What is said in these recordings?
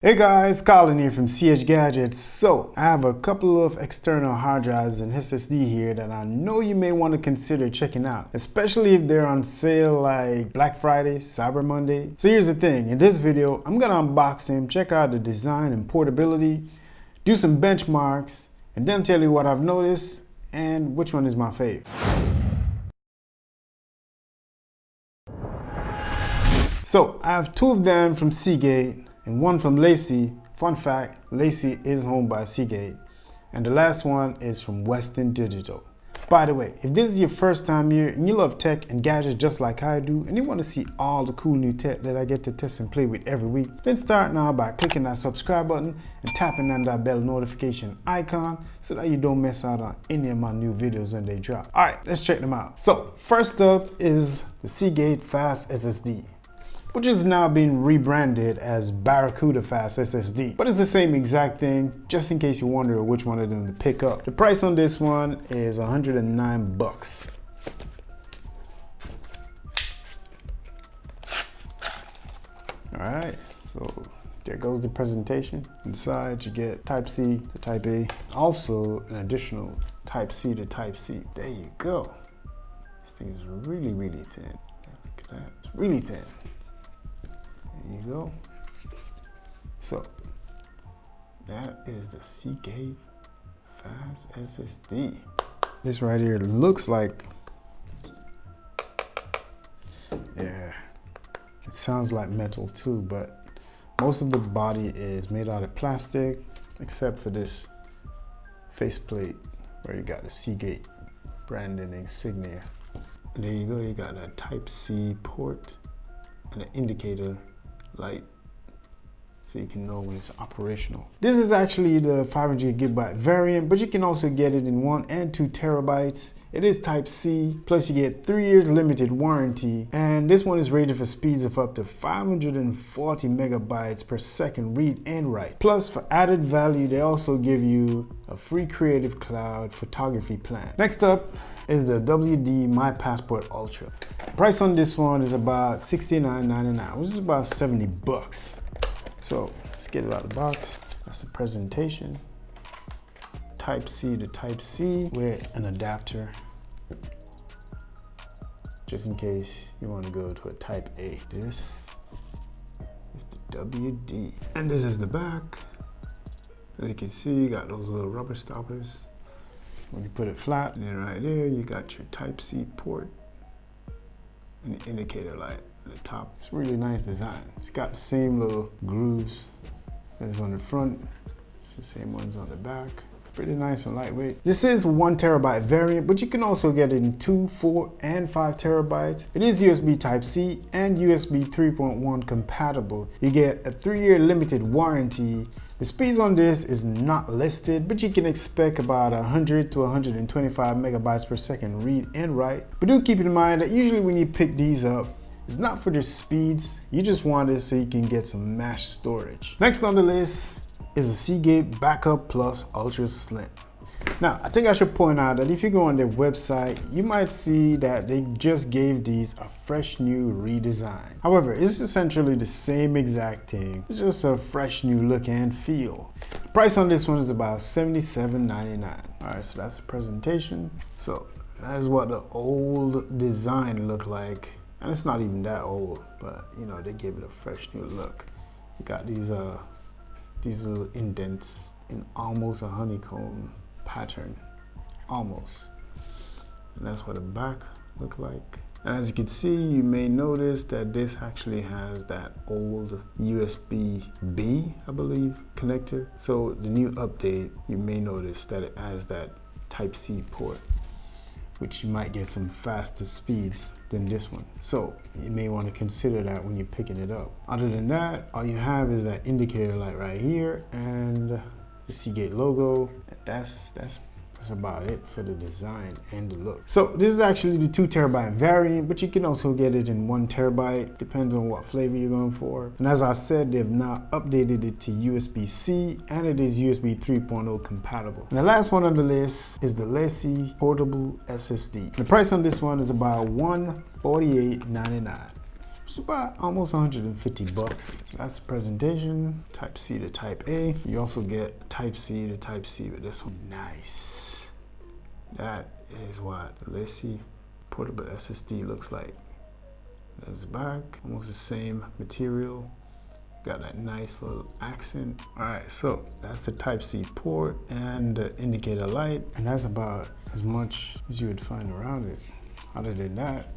Hey guys, Colin here from CH Gadgets. So I have a couple of external hard drives and SSD here that I know you may want to consider checking out, especially if they're on sale like Black Friday, Cyber Monday. So here's the thing, in this video, I'm gonna unbox them, check out the design and portability, do some benchmarks, and then tell you what I've noticed and which one is my fave. So I have two of them from Seagate and one from Lacey. Fun fact, Lacey is owned by Seagate. And the last one is from Western Digital. By the way, if this is your first time here and you love tech and gadgets just like I do, and you want to see all the cool new tech that I get to test and play with every week, then start now by clicking that subscribe button and tapping on that bell notification icon so that you don't miss out on any of my new videos when they drop. All right, let's check them out. So first up is the Seagate Fast SSD, which is now being rebranded as Barracuda Fast SSD. But it's the same exact thing, just in case you wonder which one of them to pick up. The price on this one is 109 bucks. All right, so there goes the presentation. Inside you get Type-C to Type-A, also an additional Type-C to Type-C. There you go. This thing is really, really thin. Look at that, it's really thin. There you go. So that is the Seagate Fast SSD. This right here looks like, yeah, it sounds like metal too, but most of the body is made out of plastic, except for this faceplate where you got the Seagate branding insignia. And there you go, you got a Type-C port and an indicator light, so you can know when it's operational. This is actually the 500 gigabyte variant, but you can also get it in 1 and 2 terabytes. It is Type-C, plus you get 3 years limited warranty, and this one is rated for speeds of up to 540 megabytes per second read and write. Plus, for added value, they also give you a free Creative Cloud photography plan. Next up is the WD My Passport Ultra. Price on this one is about $69.99, which is about 70 bucks. So let's get it out of the box. That's the presentation. Type-C to Type-C with an adapter, just in case you want to go to a Type-A. This is the WD. And this is the back. As you can see, you got those little rubber stoppers when you put it flat. And then right there, you got your Type-C port and the indicator light at the top. It's a really nice design. It's got the same little grooves as on the front. It's the same ones on the back. Pretty nice and lightweight. This is 1 terabyte variant, but you can also get it in 2, 4, and 5 terabytes. It is USB Type-C and USB 3.1 compatible. You get a 3-year limited warranty. The speeds on this is not listed, but you can expect about 100 to 125 megabytes per second read and write. But do keep in mind that usually when you pick these up, it's not for the speeds, you just want it so you can get some mass storage. Next on the list is a Seagate Backup Plus Ultra Slim. Now, I think I should point out that if you go on their website, you might see that they just gave these a fresh new redesign. However, it's essentially the same exact thing. It's just a fresh new look and feel. The price on this one is about $77.99. All right, so that's the presentation. So that is what the old design looked like. And it's not even that old, but you know, they gave it a fresh new look. You got these little indents in almost a honeycomb pattern, almost. And that's what the back look like. And as you can see, you may notice that this actually has that old USB-B, I believe, connector. So the new update, you may notice that it has that Type-C port, which you might get some faster speeds than this one. So you may want to consider that when you're picking it up. Other than that, all you have is that indicator light right here and the Seagate logo. And that's about it for the design and the look. So this is actually the 2 terabyte variant, but you can also get it in 1 terabyte, depends on what flavor you're going for. And as I said, they've now updated it to USB-C and it is USB 3.0 compatible. And the last one on the list is the Lenovo Portable SSD. The price on this one is about $148.99. It's about almost 150 bucks. So that's the presentation, Type C to Type A. You also get Type C to Type C with this one. Nice. That is what the Lenovo Portable SSD looks like. That's back, almost the same material. Got that nice little accent. All right, so that's the Type C port and the indicator light. And that's about as much as you would find around it. Other than that,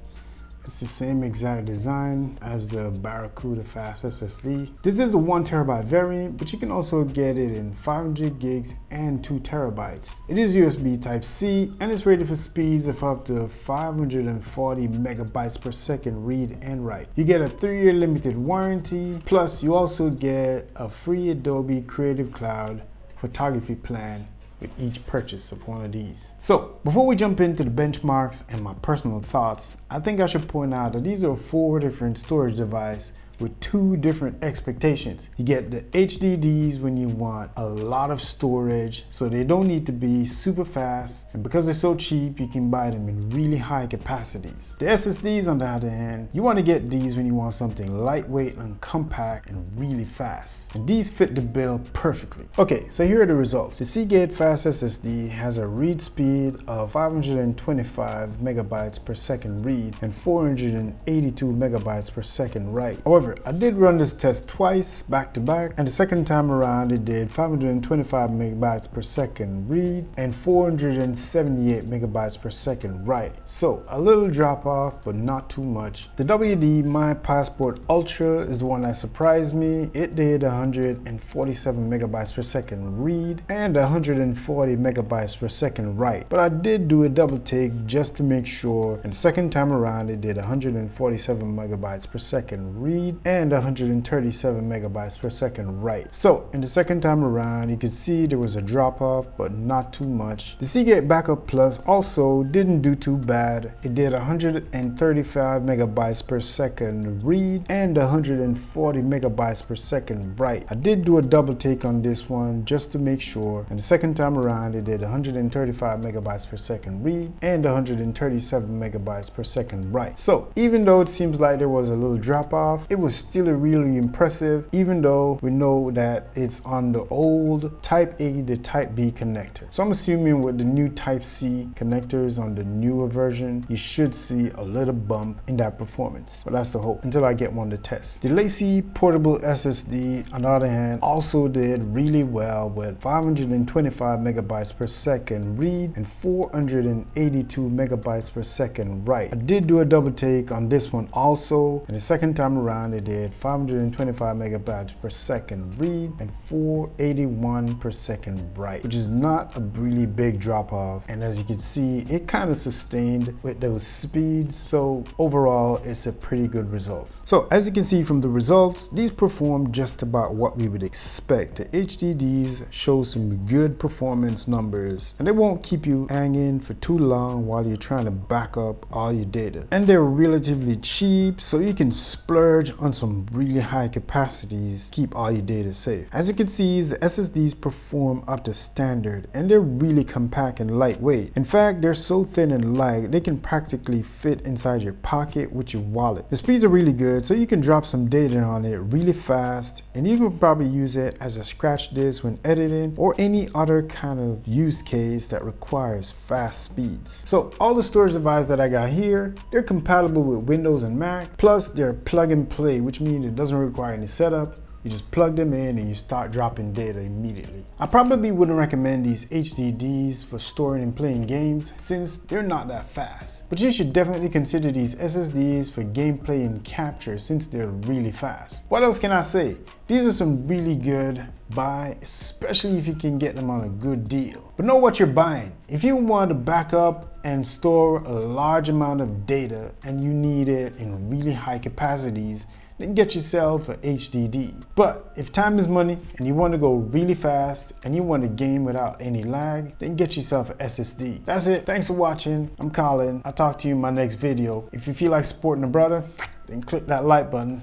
it's the same exact design as the Barracuda Fast SSD. This is the 1 terabyte variant, but you can also get it in 500 gigs and 2 terabytes. It is USB Type C and it's rated for speeds of up to 540 megabytes per second read and write. You get a 3-year limited warranty, plus you also get a free Adobe Creative Cloud photography plan with each purchase of one of these. So before we jump into the benchmarks and my personal thoughts, I think I should point out that these are 4 different storage devices with 2 different expectations. You get the HDDs when you want a lot of storage, so they don't need to be super fast, and because they're so cheap, you can buy them in really high capacities. The SSDs, on the other hand, you want to get these when you want something lightweight and compact and really fast, and these fit the bill perfectly. Okay, so here are the results. The Seagate Fast SSD has a read speed of 525 megabytes per second read and 482 megabytes per second write. However, I did run this test twice back to back, and the second time around it did 525 megabytes per second read and 478 megabytes per second write. So a little drop off, but not too much. The WD My Passport Ultra is the one that surprised me. It did 147 megabytes per second read and 140 megabytes per second write. But I did do a double take just to make sure, and the second time around it did 147 megabytes per second read and 137 megabytes per second write. So in the second time around, you could see there was a drop off, but not too much. The Seagate Backup Plus also didn't do too bad. It did 135 megabytes per second read and 140 megabytes per second write. I did do a double take on this one just to make sure, and the second time around it did 135 megabytes per second read and 137 megabytes per second write. So even though it seems like there was a little drop off, it was still really impressive, even though we know that it's on the old Type A to Type B connector. So I'm assuming with the new Type C connectors on the newer version, you should see a little bump in that performance. But that's the hope until I get one to test. The Lenovo Portable SSD, on the other hand, also did really well with 525 megabytes per second read and 482 megabytes per second write. I did do a double take on this one also, and the second time around it did 525 megabytes per second read and 481 per second write, which is not a really big drop off. And as you can see, it kind of sustained with those speeds. So overall, it's a pretty good result. So as you can see from the results, these perform just about what we would expect. The HDDs show some good performance numbers, and they won't keep you hanging for too long while you're trying to back up all your data. And they're relatively cheap, so you can splurge on some really high capacities, keep all your data safe. As you can see, the SSDs perform up to standard, and they're really compact and lightweight. In fact, they're so thin and light, they can practically fit inside your pocket with your wallet. The speeds are really good, so you can drop some data on it really fast, and you can probably use it as a scratch disk when editing or any other kind of use case that requires fast speeds. So all the storage devices that I got here, they're compatible with Windows and Mac, plus they're plug and play, which means it doesn't require any setup. You just plug them in and you start dropping data immediately. I probably wouldn't recommend these HDDs for storing and playing games since they're not that fast. But you should definitely consider these SSDs for gameplay and capture since they're really fast. What else can I say? These are some really good buy, especially if you can get them on a good deal. But know what you're buying. If you want to back up and store a large amount of data and you need it in really high capacities, then get yourself an HDD. But if time is money and you want to go really fast and you want to game without any lag, then get yourself an SSD. That's it. Thanks for watching. I'm Colin. I'll talk to you in my next video. If you feel like supporting a brother, then click that like button.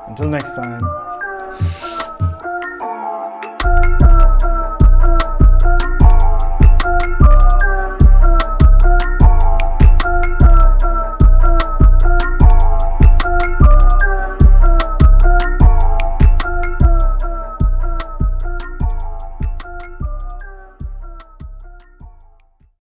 Until next time.